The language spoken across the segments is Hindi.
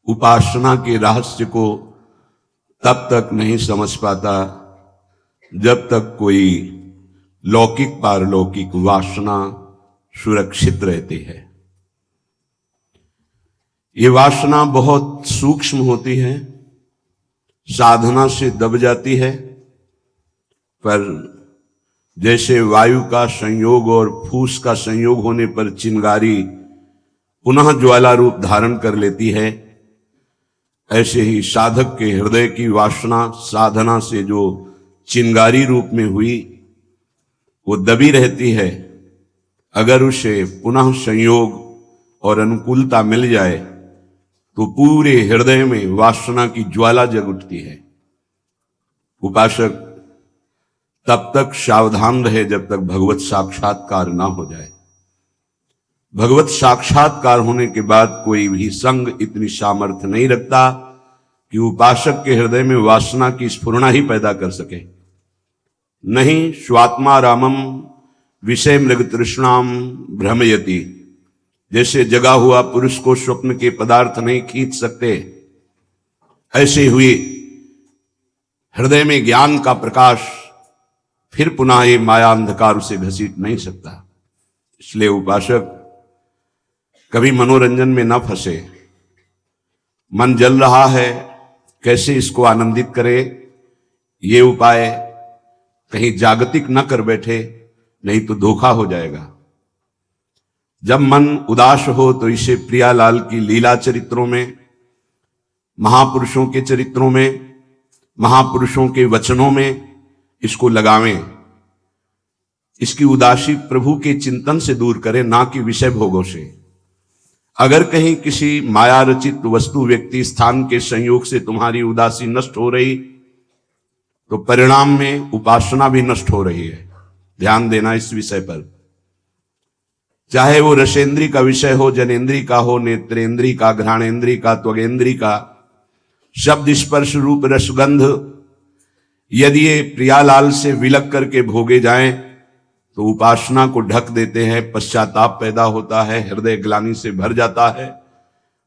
उपासना के रहस्य को तब तक नहीं समझ पाता जब तक कोई लौकिक पारलौकिक वासना सुरक्षित रहती है। ये वासना बहुत सूक्ष्म होती है, साधना से दब जाती है, पर जैसे वायु का संयोग और फूस का संयोग होने पर चिंगारी पुनः ज्वाला रूप धारण कर लेती है, ऐसे ही साधक के हृदय की वासना साधना से जो चिंगारी रूप में हुई वो दबी रहती है। अगर उसे पुनः संयोग और अनुकूलता मिल जाए तो पूरे हृदय में वासना की ज्वाला जग उठती है। उपासक तब तक सावधान रहे जब तक भगवत साक्षात्कार ना हो जाए। भगवत साक्षात्कार होने के बाद कोई भी संग इतनी सामर्थ्य नहीं रखता कि उपासक के हृदय में वासना की स्फुरणा ही पैदा कर सके। नहीं, स्वात्मा रामम विषय मृग तृष्णाम भ्रमयति। जैसे जगा हुआ पुरुष को स्वप्न के पदार्थ नहीं खींच सकते, ऐसे हुए हृदय में ज्ञान का प्रकाश फिर पुनः ये माया अंधकार उसे घसीट नहीं सकता। इसलिए उपासक कभी मनोरंजन में न फंसे। मन जल रहा है, कैसे इसको आनंदित करे, ये उपाय कहीं जागतिक न कर बैठे, नहीं तो धोखा हो जाएगा। जब मन उदास हो तो इसे प्रियालाल की लीला चरित्रों में, महापुरुषों के चरित्रों में, महापुरुषों के वचनों में इसको लगावें। इसकी उदासी प्रभु के चिंतन से दूर करें, ना कि विषय भोगों से। अगर कहीं किसी माया रचित वस्तु व्यक्ति स्थान के संयोग से तुम्हारी उदासी नष्ट हो रही तो परिणाम में उपासना भी नष्ट हो रही है। ध्यान देना इस विषय पर। चाहे वो रसेंद्री का विषय हो, जनेन्द्री का हो, नेत्रेंद्री का, घ्राणेन्द्री का, त्वगेन्द्री का, शब्द स्पर्श रूप रसगंध यदि ये प्रियालाल से विलग करके भोगे जाएं तो उपासना को ढक देते हैं, पश्चाताप पैदा होता है, हृदय ग्लानि से भर जाता है,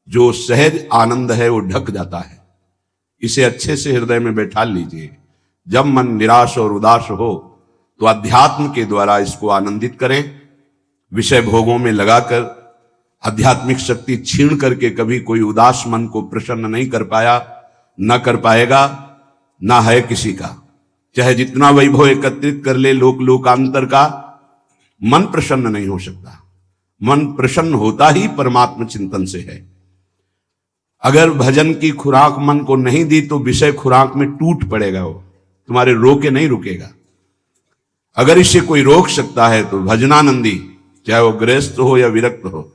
जो सहज आनंद है वो ढक जाता है। इसे अच्छे से हृदय में बैठा लीजिए। जब मन निराश और उदास हो तो अध्यात्म के द्वारा इसको आनंदित करें। विषय भोगों में लगाकर आध्यात्मिक शक्ति छीन करके कभी कोई उदास मन को प्रसन्न नहीं कर पाया, न कर पाएगा, ना है किसी का। चाहे जितना वैभव एकत्रित कर ले लोक लोकांतर का, मन प्रसन्न नहीं हो सकता। मन प्रसन्न होता ही परमात्मा चिंतन से है। अगर भजन की खुराक मन को नहीं दी तो विषय खुराक में टूट पड़ेगा, वो तुम्हारे रोके नहीं रुकेगा। अगर इसे कोई रोक सकता है तो भजनानंदी, चाहे वो गृहस्थ हो या विरक्त हो,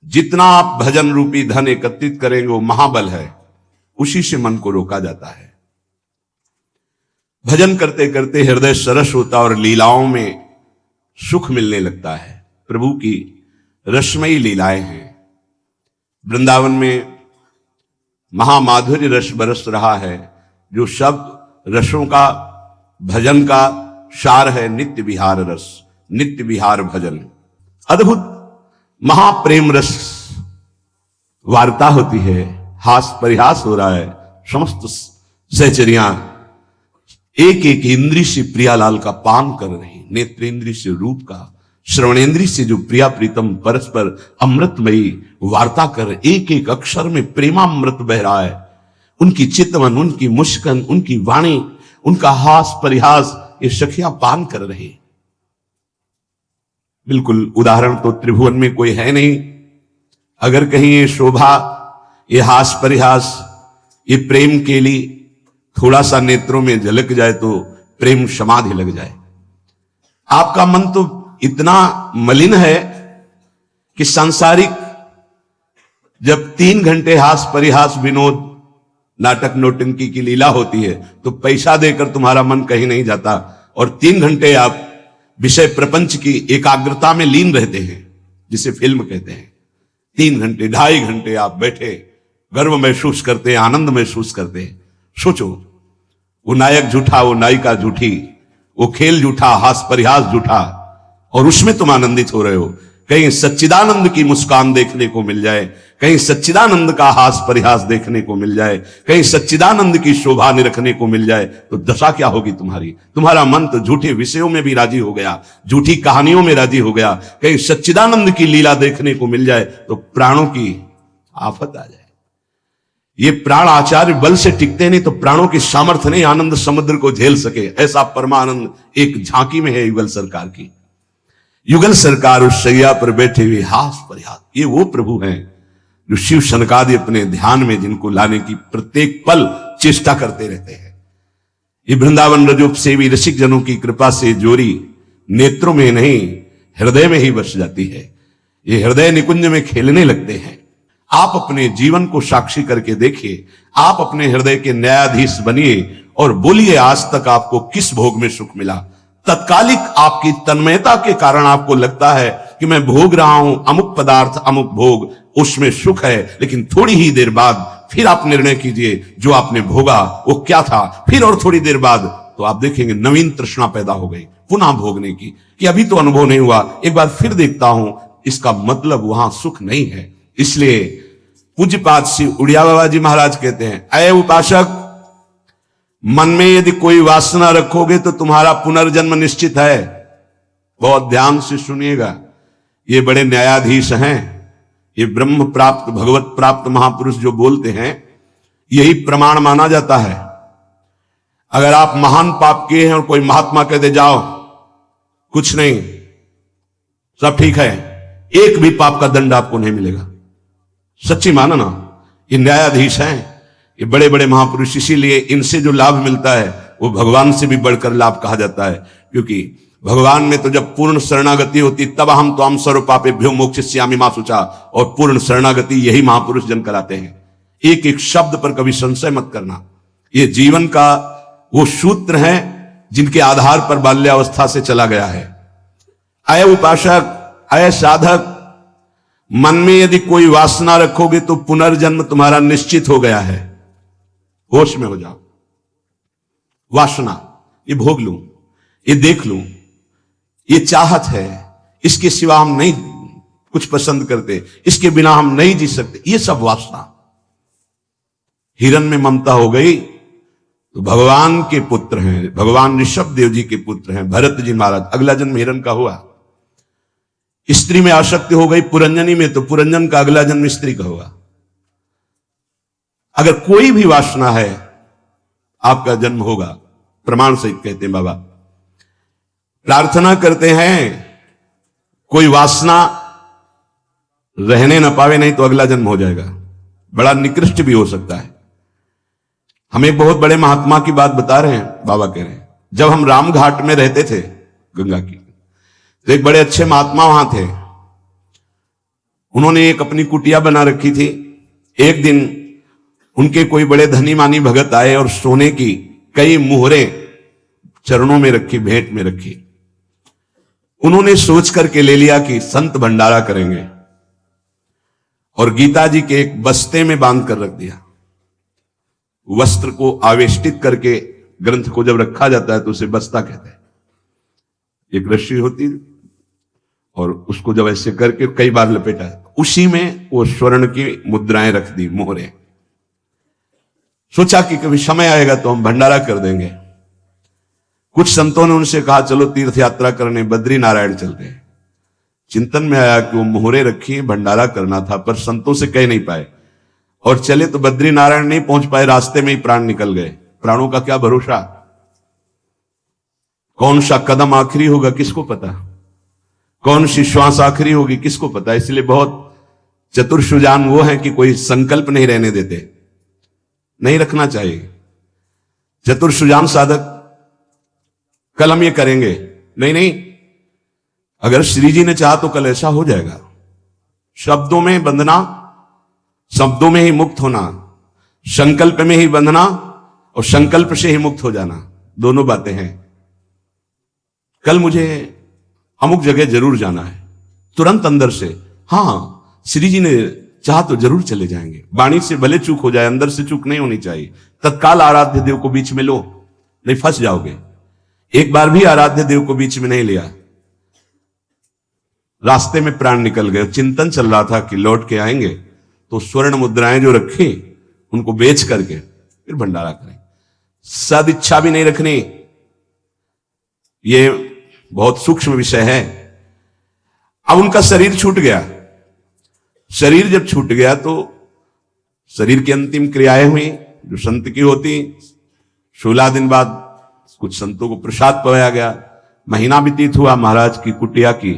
जितना आप भजन रूपी धन एकत्रित करेंगे वो महाबल है, उसी से मन को रोका जाता है। भजन करते करते हृदय सरस होता और लीलाओं में सुख मिलने लगता है। प्रभु की रसमयी लीलाएं हैं। वृंदावन में महामाधुर्य रस बरस रहा है, जो शब्द रसों का भजन का सार है। नित्य विहार रस, नित्य विहार भजन, अद्भुत महाप्रेम रस वार्ता होती है। हास परिहास हो रहा है। समस्त सहचरियां एक एक इंद्री से प्रियालाल का पान कर रही। नेत्रेंद्री से रूप का, श्रवणेंद्री से जो प्रिया प्रीतम परस्पर अमृतमयी वार्ता कर, एक एक अक्षर में प्रेमामृत बह रहा है। उनकी चितवन, उनकी मुस्कान, उनकी वाणी, उनका हास परिहास, ये सखियां पान कर रहे। बिल्कुल उदाहरण तो त्रिभुवन में कोई है नहीं। अगर कहीं ये शोभा, ये हास परिहास, ये प्रेम के लिए थोड़ा सा नेत्रों में झलक जाए तो प्रेम समाधि लग जाए। आपका मन तो इतना मलिन है कि सांसारिक जब 3 घंटे हास परिहास विनोद नाटक नौटंकी की लीला होती है तो पैसा देकर तुम्हारा मन कहीं नहीं जाता, और 3 घंटे आप विषय प्रपंच की एकाग्रता में लीन रहते हैं, जिसे फिल्म कहते हैं। 3 घंटे 2.5 घंटे आप बैठे गर्व महसूस करते हैं, आनंद महसूस करते हैं। सोचो, वो नायक झूठा, वो नायिका झूठी, वो खेल झूठा, हास परिहास झूठा, और उसमें तुम आनंदित हो रहे हो। कहीं सच्चिदानंद की मुस्कान देखने को मिल जाए, कहीं सच्चिदानंद का हास परिहास देखने को मिल जाए, कहीं सच्चिदानंद की शोभा निरखने को मिल जाए, तो दशा क्या होगी तुम्हारी। तुम्हारा मन तो झूठे विषयों में भी राजी हो गया, झूठी कहानियों में राजी हो गया। कहीं सच्चिदानंद की लीला देखने को मिल जाए तो प्राणों की आफत आ जाए। ये प्राण आचार्य बल से टिकते नहीं तो प्राणों की सामर्थ्य नहीं आनंद समुद्र को झेल सके। ऐसा परमानंद एक झांकी में है युगल सरकार की। युगल सरकार उस शैया पर बैठे हुए हास परिहास, ये वो प्रभु हैं जो शिव शनकादि अपने ध्यान में जिनको लाने की प्रत्येक पल चेष्टा करते रहते हैं। ये वृंदावन रजोप सेवी रसिक जनों की कृपा से जोरी नेत्रों में नहीं हृदय में ही बस जाती है। ये हृदय निकुंज में खेलने लगते हैं। आप अपने जीवन को साक्षी करके देखिए, आप अपने हृदय के न्यायाधीश बनिए और बोलिए आज तक आपको किस भोग में सुख मिला। तत्कालिक आपकी तन्मयता के कारण आपको लगता है कि मैं भोग रहा हूं अमुक पदार्थ अमुक भोग, उसमें सुख है, लेकिन थोड़ी ही देर बाद फिर आप निर्णय कीजिए जो आपने भोगा वो क्या था। फिर और थोड़ी देर बाद तो आप देखेंगे नवीन तृष्णा पैदा हो गई पुनः भोगने की, कि अभी तो अनुभव नहीं हुआ, एक बार फिर देखता हूं। इसका मतलब वहां सुख नहीं है। इसलिए पूज्यपाद श्री उड़िया बाबा जी महाराज कहते हैं, अय उपासक, मन में यदि कोई वासना रखोगे तो तुम्हारा पुनर्जन्म निश्चित है। बहुत ध्यान से सुनिएगा, ये बड़े न्यायाधीश हैं, ये ब्रह्म प्राप्त भगवत प्राप्त महापुरुष जो बोलते हैं यही प्रमाण माना जाता है। अगर आप महान पाप किए हैं और कोई महात्मा कहते जाओ कुछ नहीं सब ठीक है, एक भी पाप का दंड आपको नहीं मिलेगा। सच्ची माना ना, ये न्यायाधीश हैं, ये बड़े बड़े महापुरुष, इसीलिए इनसे जो लाभ मिलता है वो भगवान से भी बढ़कर लाभ कहा जाता है। क्योंकि भगवान में तो जब पूर्ण शरणागति होती तब हम तो हम सर्व पापेभ्यो मोक्षयिष्यामि मा शुचा, और पूर्ण शरणागति यही महापुरुष जन कराते हैं। एक एक शब्द पर कभी संशय मत करना। ये जीवन का वो सूत्र है जिनके आधार पर बाल्यावस्था से चला गया है। अय उपासक, अय साधक, मन में यदि कोई वासना रखोगे तो पुनर्जन्म तुम्हारा निश्चित हो गया है। होश में हो जाओ। वासना, ये भोग लूं, ये देख लूं, ये चाहत है, इसके सिवा हम नहीं कुछ पसंद करते, इसके बिना हम नहीं जी सकते, ये सब वासना। हिरण में ममता हो गई तो भगवान के पुत्र हैं, भगवान ऋषभ देव जी के पुत्र हैं भरत जी महाराज, अगला जन्म हिरण का हुआ। स्त्री में आसक्ति हो गई पुरंजनी में तो पुरंजन का अगला जन्म स्त्री का होगा। अगर कोई भी वासना है आपका जन्म होगा, प्रमाण सहित कहते हैं बाबा। प्रार्थना करते हैं कोई वासना रहने ना पावे, नहीं तो अगला जन्म हो जाएगा, बड़ा निकृष्ट भी हो सकता है। हम एक बहुत बड़े महात्मा की बात बता रहे हैं, बाबा कह रहे हैं जब हम राम घाट में रहते थे गंगा की, तो एक बड़े अच्छे महात्मा वहां थे। उन्होंने एक अपनी कुटिया बना रखी थी। एक दिन उनके कोई बड़े धनी मानी भगत आए और सोने की कई मुहरें चरणों में रखी, भेंट में रखी। उन्होंने सोच करके ले लिया कि संत भंडारा करेंगे और गीता जी के एक बस्ते में बांध कर रख दिया। वस्त्र को आवेष्टित करके ग्रंथ को जब रखा जाता है तो उसे बस्ता कहते हैं। एक रस्सी होती और उसको जब ऐसे करके कई बार लपेटा, उसी में वो स्वर्ण की मुद्राएं रख दी, मोहरें। सोचा कि कभी समय आएगा तो हम भंडारा कर देंगे। कुछ संतों ने उनसे कहा चलो तीर्थ यात्रा करने बद्री नारायण चलते हैं। चिंतन में आया कि वो मोहरे रखी भंडारा करना था, पर संतों से कह नहीं पाए और चले तो बद्री नारायण नहीं पहुंच पाए, रास्ते में ही प्राण निकल गए। प्राणों का क्या भरोसा, कौन सा कदम आखिरी होगा किसको पता, कौन सी श्वास आखिरी होगी किसको पता। इसलिए बहुत चतुर सुजान वो है कि कोई संकल्प नहीं रहने देते, नहीं रखना चाहिए। चतुर सुजान साधक कल हम ये करेंगे, नहीं नहीं, अगर श्री जी ने चाहा तो कल ऐसा हो जाएगा। शब्दों में बंधना, शब्दों में ही मुक्त होना, संकल्प में ही बंधना और संकल्प से ही मुक्त हो जाना, दोनों बातें हैं। कल मुझे अमुक जगह जरूर जाना है, तुरंत अंदर से हाँ श्री जी ने चाहा तो जरूर चले जाएंगे। वाणी से भले चूक हो जाए, अंदर से चूक नहीं होनी चाहिए। तत्काल आराध्य देव को बीच में लो, नहीं फंस जाओगे। एक बार भी आराध्य देव को बीच में नहीं लिया, रास्ते में प्राण निकल गए। चिंतन चल रहा था कि लौट के आएंगे तो स्वर्ण मुद्राएं जो रखी उनको बेच करके फिर भंडारा करें। सद इच्छा भी नहीं रखनी। ये बहुत सूक्ष्म विषय है। अब उनका शरीर छूट गया। शरीर जब छूट गया तो शरीर की अंतिम क्रियाएं हुई जो संत की होती। 16 दिन बाद कुछ संतों को प्रसाद पवाया गया। महीना व्यतीत हुआ महाराज की कुटिया की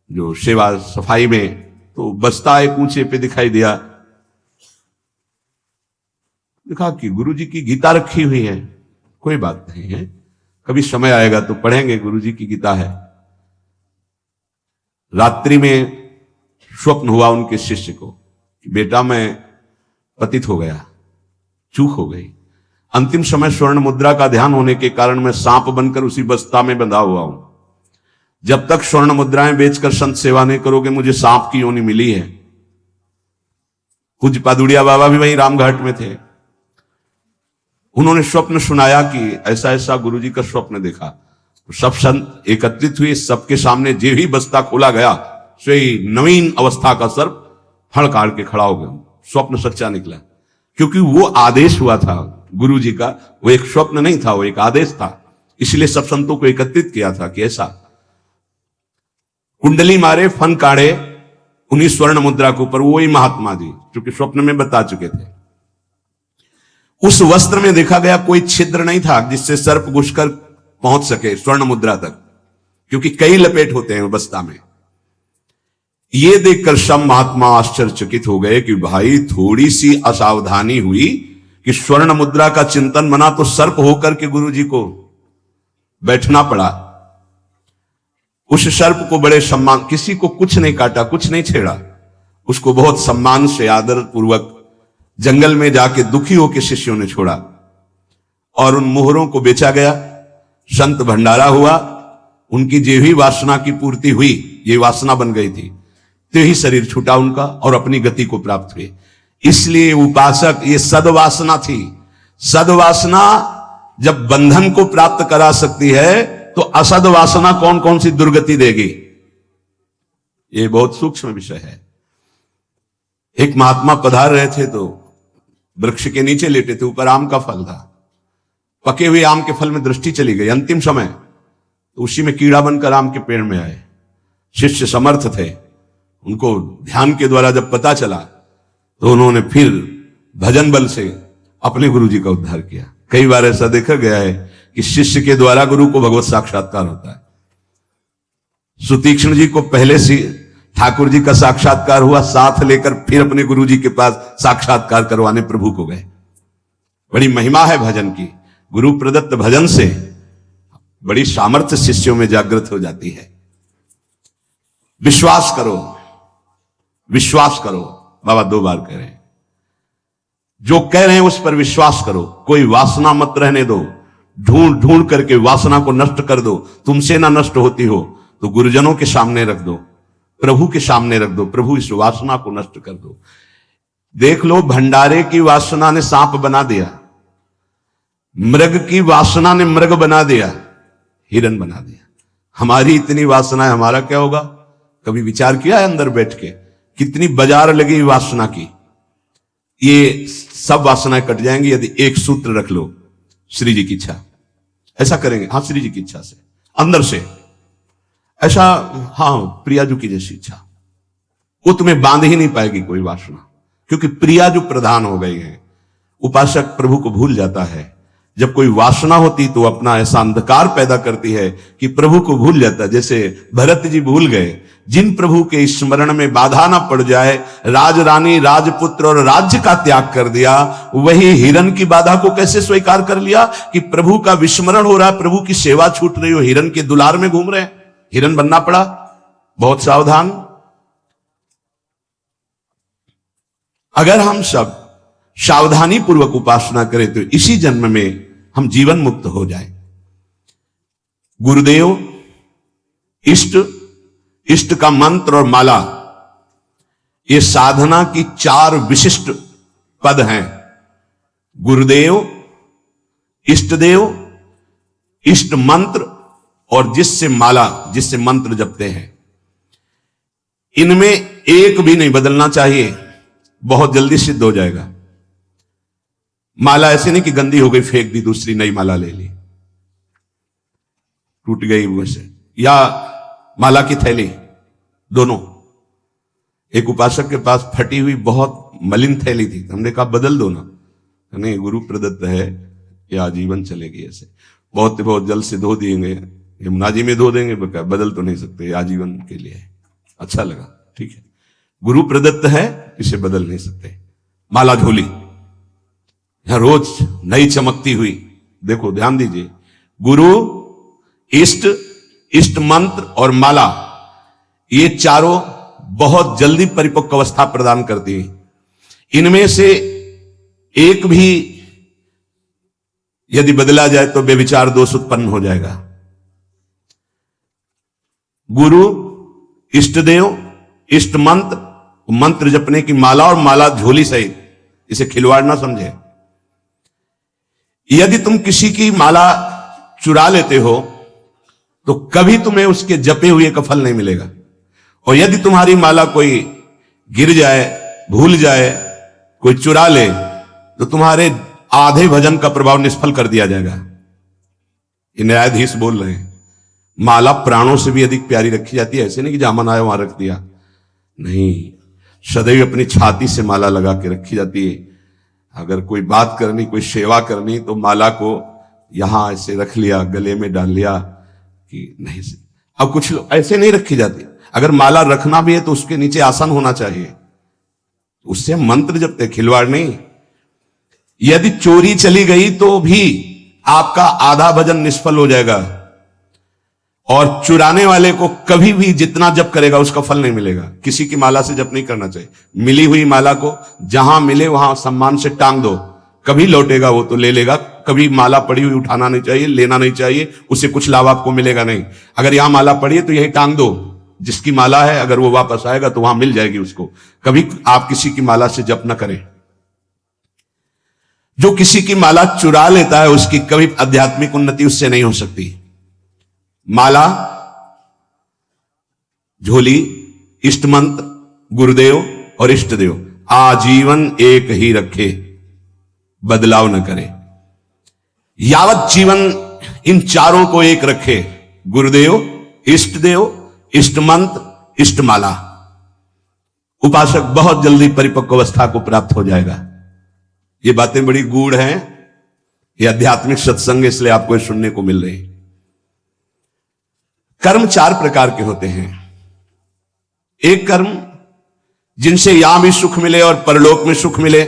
जो सेवा सफाई में, तो बस्ता एक ऊंचे पे दिखाई दिया। देखा कि गुरु जी की गीता रखी हुई है। कोई बात नहीं है, कभी समय आएगा तो पढ़ेंगे, गुरु जी की गीता है। रात्रि में स्वप्न हुआ उनके शिष्य को कि बेटा मैं पतित हो गया, चूक हो गई। अंतिम समय स्वर्ण मुद्रा का ध्यान होने के कारण मैं सांप बनकर उसी बस्ता में बंधा हुआ हूं। जब तक स्वर्ण मुद्राएं बेचकर संत सेवा नहीं करोगे, मुझे सांप की योनि मिली है। पूज्य पादुड़िया बाबा भी वहीं रामघाट में थे। उन्होंने स्वप्न सुनाया कि ऐसा ऐसा गुरु जी का स्वप्न देखा। तो सब संत एकत्रित हुए। सबके सामने जे ही बस्ता खोला गया, सोई नवीन अवस्था का सर्प फड़काड़ के खड़ा हो गया। स्वप्न सच्चा निकला, क्योंकि वो आदेश हुआ था गुरु जी का। वो एक स्वप्न नहीं था, वो एक आदेश था। इसलिए सब संतों को एकत्रित किया था कि ऐसा कुंडली मारे, फन काढ़े उन्हीं स्वर्ण मुद्रा के ऊपर। वही महात्मा जी क्योंकि स्वप्न में बता चुके थे। उस वस्त्र में देखा गया कोई छिद्र नहीं था जिससे सर्प घुसकर पहुंच सके स्वर्ण मुद्रा तक, क्योंकि कई लपेट होते हैं बस्ता में। ये देखकर सब महात्मा आश्चर्यचकित हो गए कि भाई थोड़ी सी असावधानी हुई कि स्वर्ण मुद्रा का चिंतन बना तो सर्प होकर के गुरु जी को बैठना पड़ा। उस सर्प को बड़े सम्मान, किसी को कुछ नहीं काटा, कुछ नहीं छेड़ा, उसको बहुत सम्मान से आदर पूर्वक जंगल में जाके दुखी होकर शिष्यों ने छोड़ा और उन मोहरों को बेचा गया। संत भंडारा हुआ। उनकी जो ही वासना की पूर्ति हुई, ये वासना बन गई थी, तो ही शरीर छूटा उनका और अपनी गति को प्राप्त हुए। इसलिए उपासक, ये सदवासना थी। सदवासना जब बंधन को प्राप्त करा सकती है तो असद वासना कौन कौन सी दुर्गति देगी, ये बहुत सूक्ष्म विषय है। एक महात्मा पधार रहे थे तो वृक्ष के नीचे लेटे थे, ऊपर आम का फल था। पके हुए आम के फल में दृष्टि चली गई। अंतिम समय तो उसी में कीड़ा बनकर आम के पेड़ में आए। शिष्य समर्थ थे, उनको ध्यान के द्वारा जब पता चला तो उन्होंने फिर भजन बल से अपने गुरु जी का उद्धार किया। कई बार ऐसा देखा गया है कि शिष्य के द्वारा गुरु को भगवत साक्षात्कार होता है। सुतीक्ष्ण जी को पहले से ठाकुर जी का साक्षात्कार हुआ, साथ लेकर फिर अपने गुरु जी के पास साक्षात्कार करवाने प्रभु को गए। बड़ी महिमा है भजन की। गुरु प्रदत्त भजन से बड़ी सामर्थ्य शिष्यों में जागृत हो जाती है। विश्वास करो, विश्वास करो, बाबा 2 बार कह रहे हैं। जो कह रहे हैं उस पर विश्वास करो। कोई वासना मत रहने दो। ढूंढ ढूंढ करके वासना को नष्ट कर दो। तुमसे ना नष्ट होती हो तो गुरुजनों के सामने रख दो, प्रभु के सामने रख दो। प्रभु इस वासना को नष्ट कर दो। देख लो, भंडारे की वासना ने सांप बना दिया, मृग की वासना ने मृग बना दिया, हिरन बना दिया। हमारी इतनी वासना है, हमारा क्या होगा? कभी विचार किया है अंदर बैठ के? कितनी बाजार लगी वासना की। ये सब वासनाएं कट जाएंगी यदि एक सूत्र रख लो, श्री जी की इच्छा। ऐसा करेंगे, हाँ, श्री जी की इच्छा से, अंदर से ऐसा, हाँ, प्रियाजू की जैसी इच्छा। वो तुम्हें बांध ही नहीं पाएगी कोई वासना, क्योंकि प्रिया जो प्रधान हो गई है। उपासक प्रभु को भूल जाता है। जब कोई वासना होती तो अपना ऐसा अंधकार पैदा करती है कि प्रभु को भूल जाता है। जैसे भरत जी भूल गए, जिन प्रभु के स्मरण में बाधा ना पड़ जाए, राज रानी, राजपुत्र और राज्य का त्याग कर दिया। वही हिरन की बाधा को कैसे स्वीकार कर लिया कि प्रभु का विस्मरण हो रहा है, प्रभु की सेवा छूट रही हो, हिरन के दुलार में घूम रहे हैं। हिरन बनना पड़ा। बहुत सावधान। अगर हम सब सावधानी पूर्वक उपासना करें तो इसी जन्म में हम जीवन मुक्त हो जाएं। गुरुदेव, इष्ट, इष्ट का मंत्र और माला, ये साधना की 4 विशिष्ट पद हैं। गुरुदेव, इष्टदेव, इष्ट मंत्र और जिससे माला, जिससे मंत्र जपते हैं। इनमें एक भी नहीं बदलना चाहिए। बहुत जल्दी सिद्ध हो जाएगा। माला ऐसे नहीं कि गंदी हो गई फेंक दी, दूसरी नई माला ले ली, टूट गई वैसे, या माला की थैली, दोनों। एक उपासक के पास फटी हुई बहुत मलिन थैली थी, हमने कहा बदल दो ना, नहीं गुरु प्रदत्त है, ये आजीवन चलेगी ऐसे, बहुत जल से धो देंगे, यमुना जी में धो देंगे, बदल तो नहीं सकते, आजीवन के लिए है। अच्छा लगा, ठीक है, गुरु प्रदत्त है, इसे बदल नहीं सकते। माला झोली यहां रोज नई चमकती हुई, देखो ध्यान दीजिए, गुरु, इष्ट मंत्र और माला, ये चारों बहुत जल्दी परिपक्व अवस्था प्रदान करती हैं। इनमें से एक भी यदि बदला जाए तो बेविचार दोष उत्पन्न हो जाएगा। गुरु, इष्ट देव, इष्ट मंत्र, मंत्र जपने की माला और माला झोली सहित, इसे खिलवाड़ ना समझे। यदि तुम किसी की माला चुरा लेते हो तो कभी तुम्हें उसके जपे हुए का फल नहीं मिलेगा, और यदि तुम्हारी माला कोई गिर जाए, भूल जाए, कोई चुरा ले, तो तुम्हारे आधे भजन का प्रभाव निष्फल कर दिया जाएगा। ये न्यायाधीश बोल रहे हैं। माला प्राणों से भी अधिक प्यारी रखी जाती है, ऐसे नहीं कि जहां मन आया वहां रख दिया, नहीं, सदैव अपनी छाती से माला लगा के रखी जाती है। अगर कोई बात करनी, कोई सेवा करनी, तो माला को यहां ऐसे रख लिया, गले में डाल लिया कि नहीं से। अब कुछ लोग ऐसे नहीं रखी जाती, अगर माला रखना भी है तो उसके नीचे आसन होना चाहिए, उससे मंत्र जपते, खिलवाड़ नहीं। यदि चोरी चली गई तो भी आपका आधा भजन निष्फल हो जाएगा, और चुराने वाले को कभी भी जितना जप करेगा उसका फल नहीं मिलेगा। किसी की माला से जप नहीं करना चाहिए। मिली हुई माला को जहां मिले वहां सम्मान से टांग दो, कभी लौटेगा वो तो ले लेगा, कभी माला पड़ी हुई उठाना नहीं चाहिए, लेना नहीं चाहिए, उससे कुछ लाभ आपको मिलेगा नहीं। अगर यहां माला पड़ी है तो यही टांग दो, जिसकी माला है अगर वो वापस आएगा तो वहां मिल जाएगी उसको। कभी आप किसी की माला से जप ना करें। जो किसी की माला चुरा लेता है उसकी कभी आध्यात्मिक उन्नति उससे नहीं हो सकती। माला, झोली, इष्ट मंत्र, गुरुदेव और इष्ट देव आजीवन एक ही रखे, बदलाव न करे। यावत जीवन इन चारों को एक रखे, गुरुदेव, इष्ट देव, इष्ट मंत्र, इष्ट माला, उपासक बहुत जल्दी परिपक्व अवस्था को प्राप्त हो जाएगा। ये बातें बड़ी गूढ़ हैं, ये आध्यात्मिक सत्संग इसलिए आपको ये सुनने को मिल रही। कर्म 4 प्रकार के होते हैं। एक कर्म जिनसे यहां भी सुख मिले और परलोक में सुख मिले,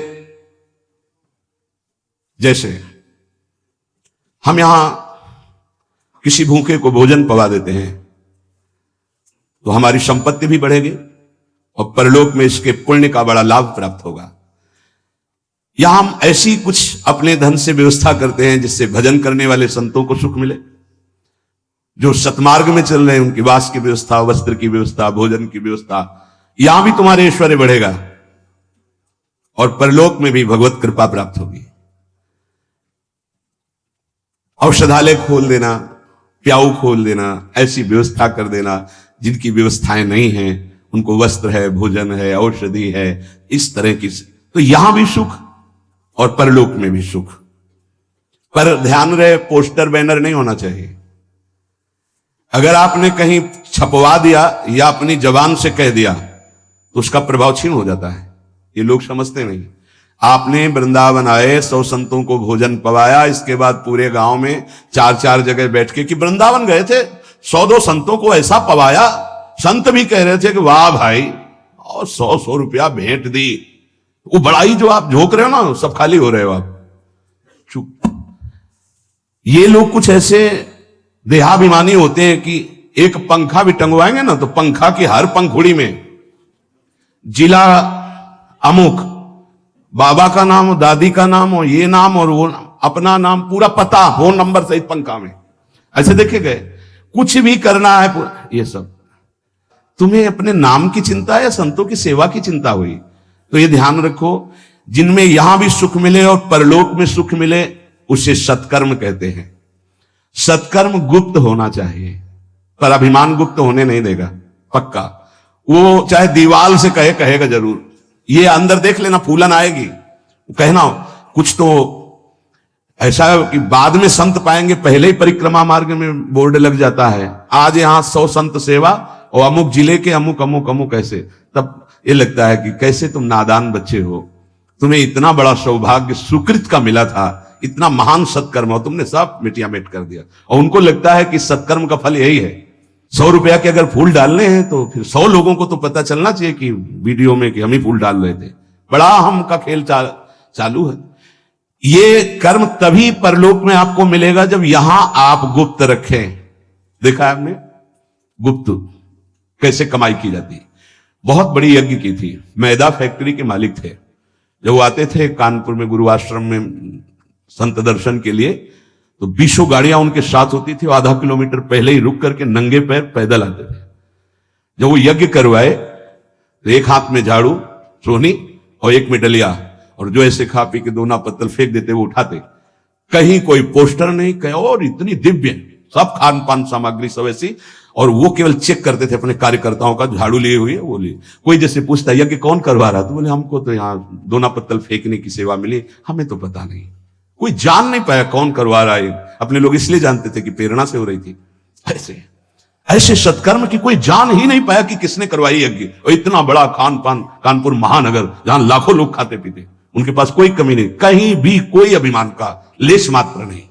जैसे हम यहां किसी भूखे को भोजन पवा देते हैं तो हमारी संपत्ति भी बढ़ेगी और परलोक में इसके पुण्य का बड़ा लाभ प्राप्त होगा। या हम ऐसी कुछ अपने धन से व्यवस्था करते हैं जिससे भजन करने वाले संतों को सुख मिले, जो सतमार्ग में चल रहे हैं उनकी वास की व्यवस्था, वस्त्र की व्यवस्था, भोजन की व्यवस्था, यहां भी तुम्हारे ऐश्वर्य बढ़ेगा और परलोक में भी भगवत कृपा प्राप्त होगी। औषधालय खोल देना, प्याऊ खोल देना, ऐसी व्यवस्था कर देना जिनकी व्यवस्थाएं नहीं हैं, उनको वस्त्र है, भोजन है, औषधि है, इस तरह की, तो यहां भी सुख और परलोक में भी सुख। पर ध्यान रहे, पोस्टर बैनर नहीं होना चाहिए। अगर आपने कहीं छपवा दिया या अपनी जबान से कह दिया तो उसका प्रभाव क्षीण हो जाता है, ये लोग समझते नहीं। आपने वृंदावन आए, 100 संतों को भोजन पवाया, इसके बाद पूरे गांव में 4-4 जगह बैठ के कि वृंदावन गए थे, 100-2 संतों को ऐसा पवाया, संत भी कह रहे थे कि वाह भाई, और 100-100 रुपया भेंट दी। वो बड़ाई जो आप झोंक रहे हो ना, सब खाली हो रहे हो आप, चुप। ये लोग कुछ ऐसे देहाभिमानी होते हैं कि एक पंखा भी टंगवाएंगे ना तो पंखा की हर पंखुड़ी में जिला अमुक, बाबा का नाम हो, दादी का नाम हो, ये नाम और वो नाम, अपना नाम, पूरा पता, फोन नंबर सहित पंखा में ऐसे देखे गए। कुछ भी करना है पूरा, ये सब। तुम्हें अपने नाम की चिंता है या संतों की सेवा की चिंता हुई? तो ये ध्यान रखो, जिनमें यहां भी सुख मिले और परलोक में सुख मिले उसे सत्कर्म कहते हैं। सत्कर्म गुप्त होना चाहिए, पर अभिमान गुप्त होने नहीं देगा, पक्का। वो चाहे दीवाल से कहेगा जरूर, ये अंदर देख लेना फूलन आएगी, कहना कुछ तो ऐसा है कि बाद में संत पाएंगे, पहले ही परिक्रमा मार्ग में बोर्ड लग जाता है, आज यहां 100 संत सेवा और अमुक जिले के अमुक अमुक अमुक ऐसे। तब ये लगता है कि कैसे तुम नादान बच्चे हो, तुम्हें इतना बड़ा सौभाग्य सुकृत का मिला था, इतना महान सत्कर्म हो, तुमने सब मिटिया मेट कर दिया। और उनको लगता है कि सत्कर्म का फल यही है, 100 रुपया के अगर फूल डालने हैं तो फिर 100 लोगों को तो पता चलना चाहिए कि वीडियो में कि हम ही फूल डाल रहे थे। बड़ा हम का खेल चालू है। ये कर्म तभी परलोक में आपको मिलेगा जब यहां आप गुप्त रखें। देखा है आपने गुप्त कैसे कमाई की जाती है। बहुत बड़ी यज्ञ की थी, मैदा फैक्ट्री के मालिक थे। जब वो आते थे कानपुर में गुरु आश्रम में संत दर्शन के लिए, तो 20 गाड़ियां उनके साथ होती थी, आधा किलोमीटर पहले ही रुक करके नंगे पैर पैदल आते थे। जब वो यज्ञ करवाए तो एक हाथ में झाड़ू सोनी और एक में डलिया, और जो ऐसे खा पी के दोना पत्तल फेंक देते वो उठाते। कहीं कोई पोस्टर नहीं, कहीं और इतनी दिव्य सब खान पान सामग्री सब ऐसी। और वो केवल चेक करते थे अपने कार्यकर्ताओं का, झाड़ू लिए हुई है वो लिए। कोई जैसे पूछता यज्ञ कौन करवा रहा, तो बोले हमको तो यहाँ दोना पत्तल फेंकने की सेवा मिली, हमें तो पता नहीं। कोई जान नहीं पाया कौन करवा रहा है, अपने लोग इसलिए जानते थे कि प्रेरणा से हो रही थी। ऐसे ऐसे सत्कर्म की कोई जान ही नहीं पाया कि किसने करवाई यज्ञ। और इतना बड़ा खान पान कानपुर महानगर जहां लाखों लोग खाते पीते, उनके पास कोई कमी नहीं, कहीं भी कोई अभिमान का लेश मात्र नहीं।